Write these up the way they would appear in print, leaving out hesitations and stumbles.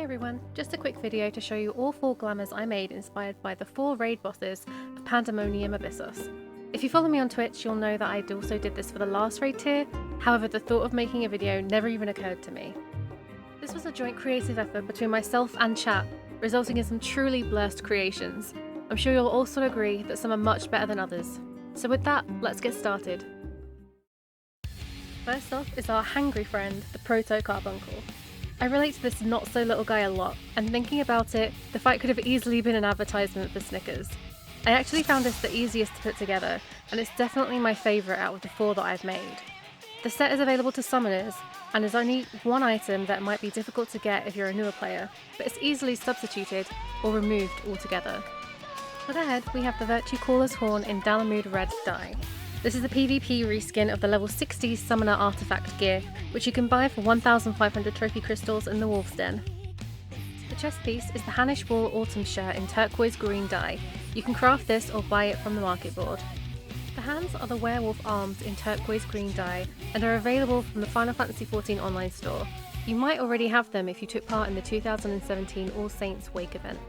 everyone, just a quick video to show you all 4 glamours I made inspired by the 4 raid bosses of Pandaemonium Abyssos. If you follow me on Twitch, you'll know that I also did this for the last raid tier, however the thought of making a video never even occurred to me. This was a joint creative effort between myself and chat, resulting in some truly blessed creations. I'm sure you'll also agree that some are much better than others. So with that, let's get started. First off is our hangry friend, the Proto-Carbuncle. I relate to this not-so-little guy a lot, and thinking about it, the fight could have easily been an advertisement for Snickers. I actually found this the easiest to put together, and it's definitely my favourite out of the 4 that I've made. The set is available to summoners, and is only one item that might be difficult to get if you're a newer player, but it's easily substituted or removed altogether. For the head, we have the Virtue Caller's Horn in Dalamud Red dye. This is a PvP reskin of the level 60 Summoner Artifact gear, which you can buy for 1,500 trophy crystals in the Wolf's Den. The chest piece is the Hanish Wool Autumn shirt in turquoise green dye. You can craft this or buy it from the market board. The hands are the werewolf arms in turquoise green dye and are available from the Final Fantasy XIV online store. You might already have them if you took part in the 2017 All Saints Wake event.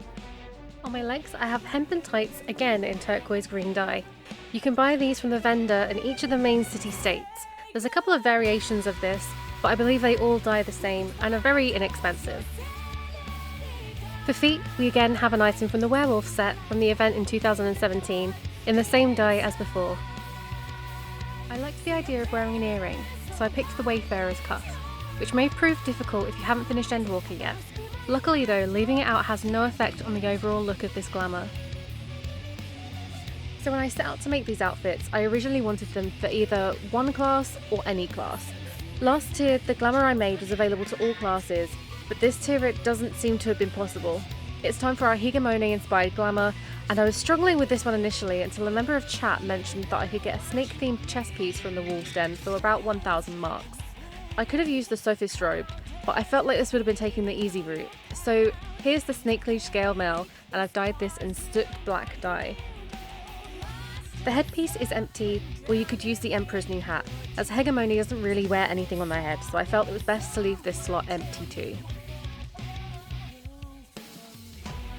On my legs I have hempen tights, again in turquoise green dye. You can buy these from the vendor in each of the main city states. There's a couple of variations of this, but I believe they all dye the same and are very inexpensive. For feet, we again have an item from the werewolf set from the event in 2017, in the same dye as before. I liked the idea of wearing an earring, so I picked the Wayfarer's cuff, which may prove difficult if you haven't finished Endwalker yet. Luckily though, leaving it out has no effect on the overall look of this glamour. So when I set out to make these outfits, I originally wanted them for either one class or any class. Last tier, the glamour I made was available to all classes, but this tier it doesn't seem to have been possible. It's time for our Higamone inspired glamour, and I was struggling with this one initially until a member of chat mentioned that I could get a snake themed chest piece from the Wolf's Den for about 1,000 marks. I could have used the Sophist robe, but I felt like this would have been taking the easy route. So here's the snake leaf scale mail, and I've dyed this in Stuck black dye. The headpiece is empty, or you could use the Emperor's new hat, as Hegemony doesn't really wear anything on their head, so I felt it was best to leave this slot empty too.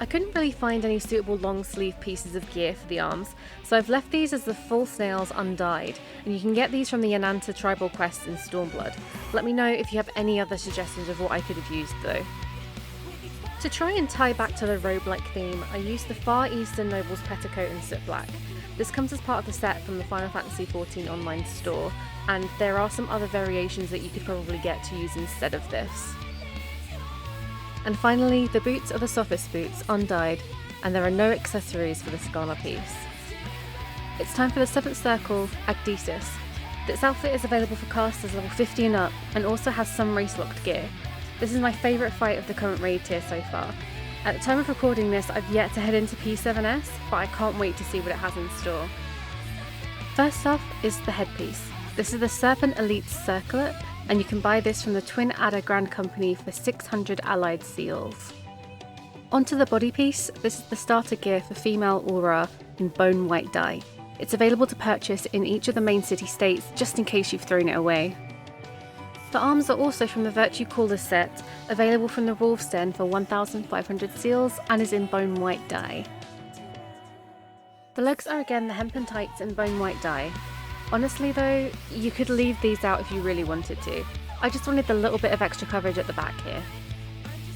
I couldn't really find any suitable long sleeve pieces of gear for the arms, so I've left these as the full snails undyed, and you can get these from the Yananta tribal quests in Stormblood. Let me know if you have any other suggestions of what I could have used though. To try and tie back to the robe-like theme, I used the Far Eastern Noble's petticoat in soot black. This comes as part of the set from the Final Fantasy XIV online store, and there are some other variations that you could probably get to use instead of this. And finally, the boots are the Sophist boots, undyed, and there are no accessories for this glamour piece. It's time for the 7th circle, Abyssos. This outfit is available for casters level 50 and up, and also has some race-locked gear. This is my favourite fight of the current raid tier so far. At the time of recording this, I've yet to head into P7S, but I can't wait to see what it has in store. First off is the headpiece. This is the Serpent Elite Circlet, and you can buy this from the Twin Adder Grand Company for 600 allied seals. Onto the body piece, this is the starter gear for female Aura in bone white dye. It's available to purchase in each of the main city states, just in case you've thrown it away. The arms are also from the Virtue Caller set, available from the Wolf's Den for 1,500 seals and is in bone white dye. The legs are again the hempen tights in bone white dye. Honestly though, you could leave these out if you really wanted to. I just wanted the little bit of extra coverage at the back here.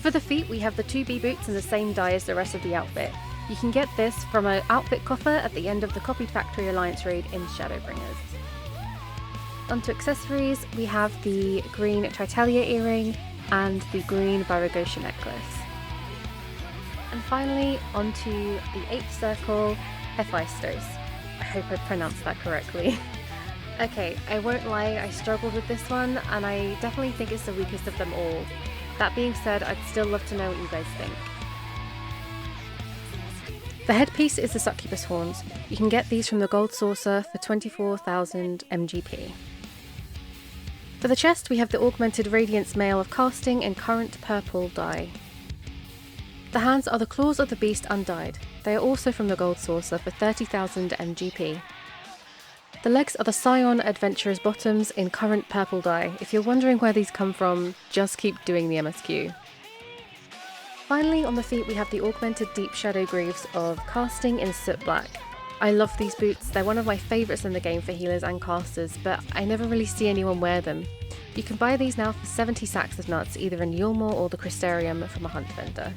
For the feet, we have the 2B boots in the same dye as the rest of the outfit. You can get this from an outfit coffer at the end of the Copied Factory Alliance raid in Shadowbringers. Onto accessories, we have the green Tritalia earring and the green Baragosha necklace. And finally, onto the 8th circle, Hephaestus. I hope I pronounced that correctly. Okay, I won't lie, I struggled with this one, and I definitely think it's the weakest of them all. That being said, I'd still love to know what you guys think. The headpiece is the Succubus horns. You can get these from the Gold Saucer for 24,000 MGP. For the chest, we have the Augmented Radiance Mail of Casting in current purple dye. The hands are the Claws of the Beast undyed. They are also from the Gold Saucer for 30,000 MGP. The legs are the Scion Adventurer's bottoms in current purple dye. If you're wondering where these come from, just keep doing the MSQ. Finally, on the feet we have the augmented deep shadow greaves of Casting in Soot Black. I love these boots, they're one of my favourites in the game for healers and casters, but I never really see anyone wear them. You can buy these now for 70 sacks of nuts, either in Eorzea or the Crystarium from a hunt vendor.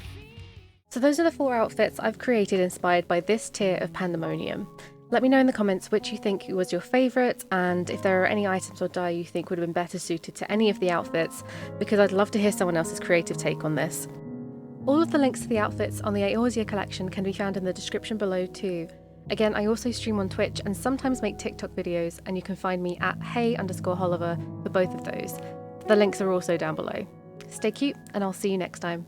So those are the 4 outfits I've created inspired by this tier of Pandaemonium. Let me know in the comments which you think was your favourite, and if there are any items or dye you think would have been better suited to any of the outfits, because I'd love to hear someone else's creative take on this. All of the links to the outfits on the Eorzea collection can be found in the description below too. Again, I also stream on Twitch and sometimes make TikTok videos, and you can find me at hey_Oliver for both of those. The links are also down below. Stay cute, and I'll see you next time.